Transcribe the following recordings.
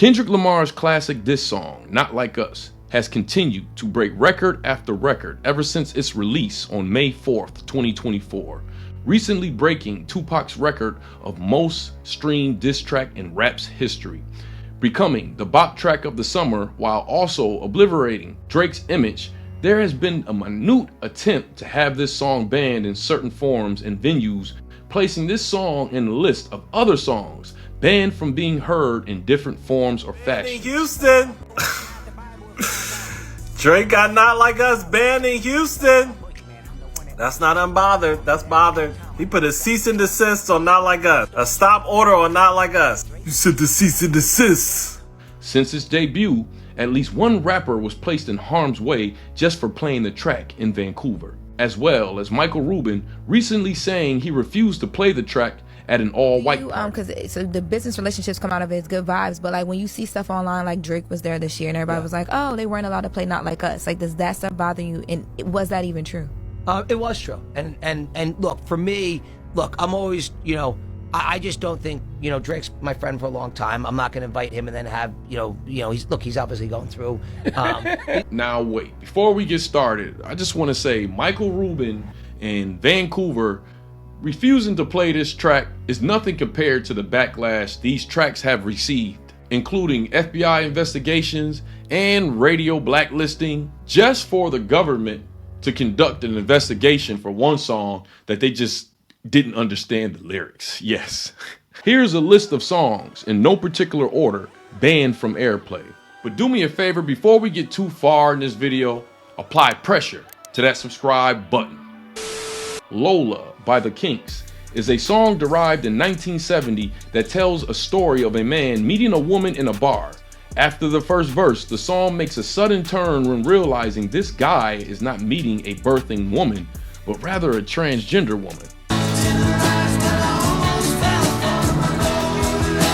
Kendrick Lamar's classic diss song, Not Like Us, has continued to break record after record ever since its release on May 4th, 2024, recently breaking Tupac's record of most streamed diss track in rap's history, becoming the bop track of the summer while also obliterating Drake's image. There has been a minute attempt to have this song banned in certain forums and venues, placing this song in the list of other songs banned from being heard in different forms or fashions. In Houston, Drake got Not Like Us banned in Houston. That's not unbothered, that's bothered. He put a cease and desist on Not Like Us, a stop order on Not Like Us. You said the cease and desist. Since its debut, at least one rapper was placed in harm's way just for playing the track in Vancouver, as well as Michael Rubin recently saying he refused to play the track at an all-white because so the business relationships come out of it, it's good vibes, but like when you see stuff online like Drake was there this year and everybody was like, oh, they weren't allowed to play Not Like Us, like, does that stuff bother you? And was that even true? It was true. And look, for me, I'm always, I just don't think, Drake's my friend for a long time. I'm not going to invite him and then have, he's obviously going through. Now wait, before we get started, I just want to say Michael Rubin in Vancouver refusing to play this track is nothing compared to the backlash these tracks have received, including FBI investigations and radio blacklisting, just for the government to conduct an investigation for one song that they just didn't understand the lyrics. Yes. Here's a list of songs in no particular order banned from airplay. But do me a favor, before we get too far in this video, apply pressure to that subscribe button. Lola by The Kinks is a song derived in 1970 that tells a story of a man meeting a woman in a bar. After the first verse, the song makes a sudden turn when realizing this guy is not meeting a birthing woman, but rather a transgender woman.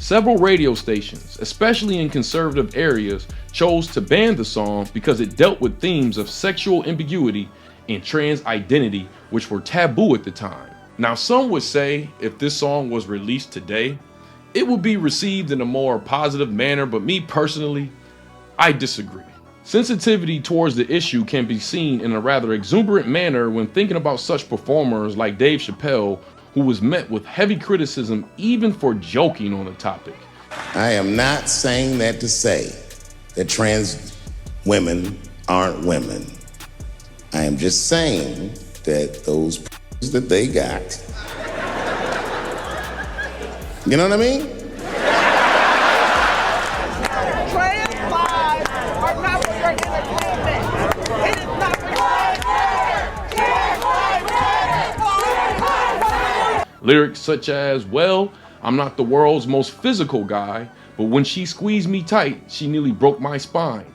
Several radio stations, especially in conservative areas, chose to ban the song because it dealt with themes of sexual ambiguity and trans identity, which were taboo at the time. Now, some would say if this song was released today, it would be received in a more positive manner, but me personally, I disagree. Sensitivity towards the issue can be seen in a rather exuberant manner when thinking about such performers like Dave Chappelle, who was met with heavy criticism even for joking on the topic. I am not saying that to say that trans women aren't women. I am just saying that those that they got, you know what I mean? Trans lives are not for your entertainment. It is not for your Lyrics such as, well, I'm not the world's most physical guy, but when she squeezed me tight, she nearly broke my spine.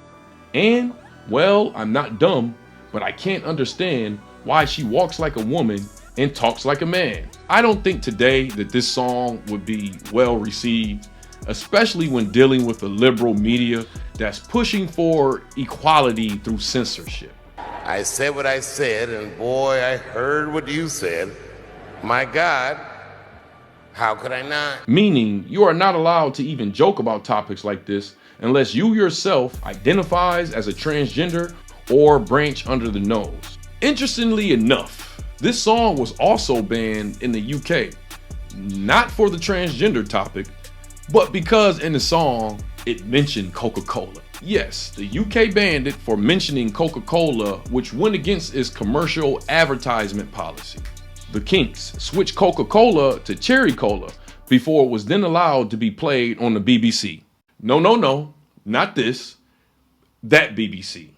And, well, I'm not dumb, but I can't understand why she walks like a woman and talks like a man. I don't think today that this song would be well received, especially when dealing with a liberal media that's pushing for equality through censorship. I said what I said, and boy, I heard what you said. My God, how could I not? Meaning, you are not allowed to even joke about topics like this unless you yourself identifies as a transgender or branch under the nose. Interestingly enough, this song was also banned in the UK, not for the transgender topic, but because in the song, it mentioned Coca-Cola. Yes, the UK banned it for mentioning Coca-Cola, which went against its commercial advertisement policy. The Kinks switched Coca-Cola to Cherry Cola before it was then allowed to be played on the BBC. No, not this, that BBC.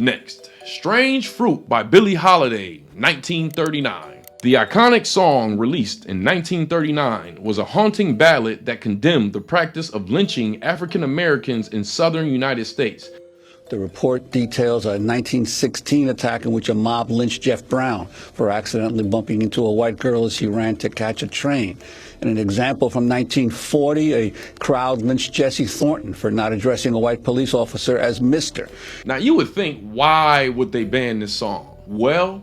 Next, Strange Fruit by Billie Holiday, 1939. The iconic song, released in 1939, was a haunting ballad that condemned the practice of lynching African Americans in southern United States. The report details a 1916 attack in which a mob lynched Jeff Brown for accidentally bumping into a white girl as he ran to catch a train. In an example from 1940, a crowd lynched Jesse Thornton for not addressing a white police officer as Mr. Now you would think, why would they ban this song? Well,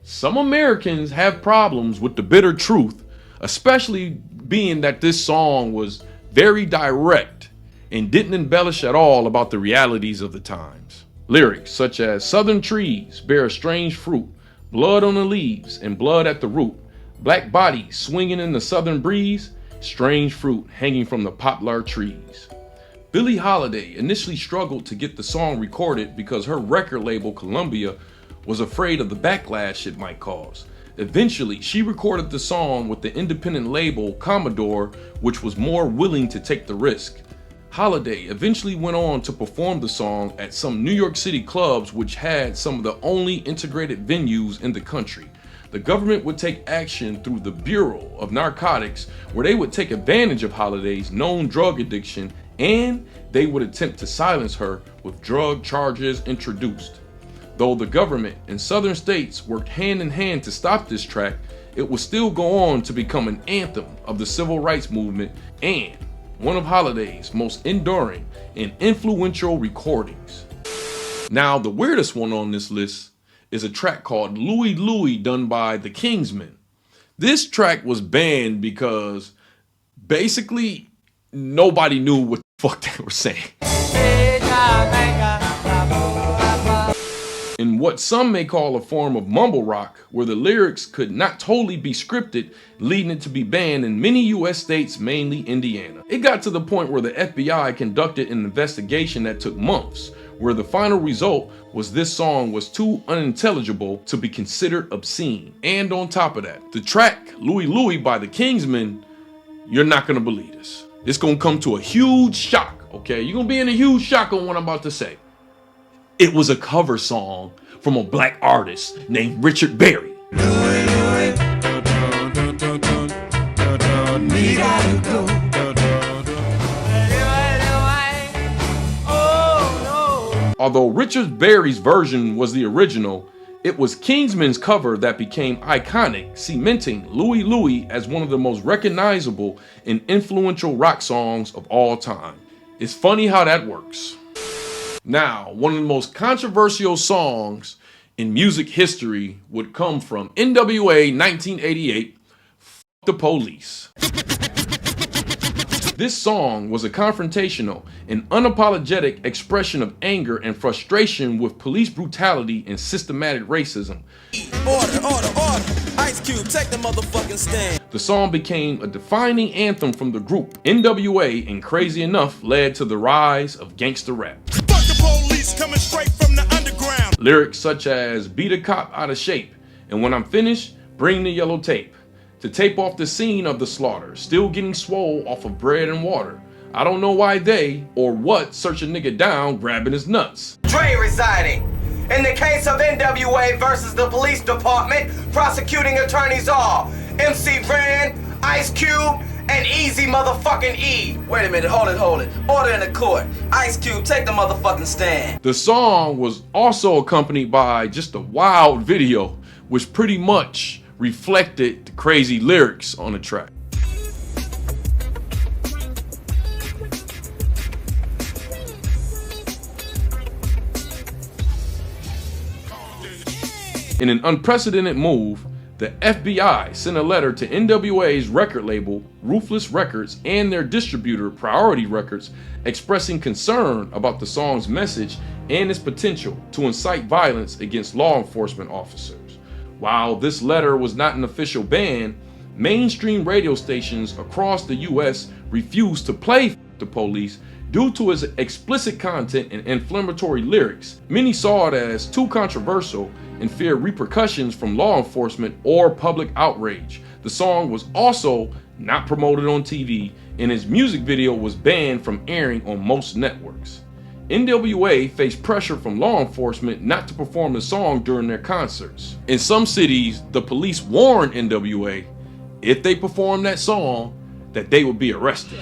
some Americans have problems with the bitter truth, especially being that this song was very direct and didn't embellish at all about the realities of the times. Lyrics such as "Southern trees bear a strange fruit, blood on the leaves and blood at the root, black bodies swinging in the southern breeze, strange fruit hanging from the poplar trees." Billie Holiday initially struggled to get the song recorded because her record label, Columbia, was afraid of the backlash it might cause. Eventually, she recorded the song with the independent label, Commodore, which was more willing to take the risk. Holiday eventually went on to perform the song at some New York City clubs, which had some of the only integrated venues in the country. The government would take action through the Bureau of Narcotics, where they would take advantage of Holiday's known drug addiction, and they would attempt to silence her with drug charges introduced. Though the government and southern states worked hand in hand to stop this track, it would still go on to become an anthem of the civil rights movement and one of Holiday's most enduring and influential recordings. Now, the weirdest one on this list is a track called Louie done by the Kingsmen. This track was banned because basically nobody knew what the fuck they were saying. In what some may call a form of mumble rock, where the lyrics could not totally be scripted, leading it to be banned in many US states, mainly Indiana. It got to the point where the FBI conducted an investigation that took months, where the final result was this song was too unintelligible to be considered obscene. And on top of that, the track Louie by the Kingsmen, you're not gonna believe this. It's gonna come to a huge shock, okay? You're gonna be in a huge shock on what I'm about to say. It was a cover song from a black artist named Richard Berry. Although Richard Berry's version was the original, it was Kingsman's cover that became iconic, cementing Louie as one of the most recognizable and influential rock songs of all time. It's funny how that works. Now, one of the most controversial songs in music history would come from NWA 1988, F the Police. This song was a confrontational and unapologetic expression of anger and frustration with police brutality and systematic racism. Order. Ice Cube, take the motherfucking stand. The song became a defining anthem from the group NWA, and crazy enough led to the rise of gangster rap. Fuck the police coming straight from the underground. Lyrics such as "Beat a cop out of shape," and "When I'm finished, bring the yellow tape to tape off the scene of the slaughter, still getting swole off of bread and water. I don't know why they or what search a nigga down grabbing his nuts." Dre residing. In the case of NWA versus the police department, prosecuting attorneys are MC Ren, Ice Cube, and Easy motherfucking E. Wait a minute, hold it. Order in the court. Ice Cube, take the motherfucking stand. The song was also accompanied by just a wild video, which pretty much reflected the crazy lyrics on the track. In an unprecedented move, the FBI sent a letter to NWA's record label, Ruthless Records, and their distributor, Priority Records, expressing concern about the song's message and its potential to incite violence against law enforcement officers. While this letter was not an official ban, mainstream radio stations across the US refused to play F the Police due to its explicit content and inflammatory lyrics. Many saw it as too controversial and feared repercussions from law enforcement or public outrage. The song was also not promoted on TV, and its music video was banned from airing on most networks. NWA faced pressure from law enforcement not to perform the song during their concerts. In some cities, the police warned NWA if they performed that song that they would be arrested.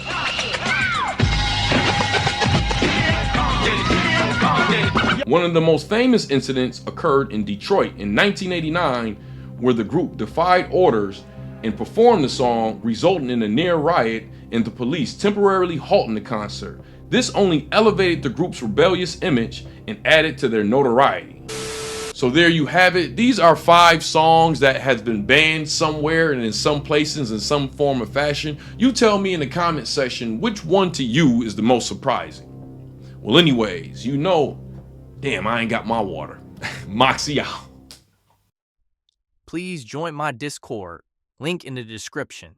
One of the most famous incidents occurred in Detroit in 1989, where the group defied orders and performed the song, resulting in a near riot and the police temporarily halting the concert. This only elevated the group's rebellious image and added to their notoriety. So there you have it. These are 5 songs that has been banned somewhere and in some places in some form or fashion. You tell me in the comment section which one to you is the most surprising. Well, anyways, you know, damn, I ain't got my water. Moxy out. Please join my Discord, link in the description.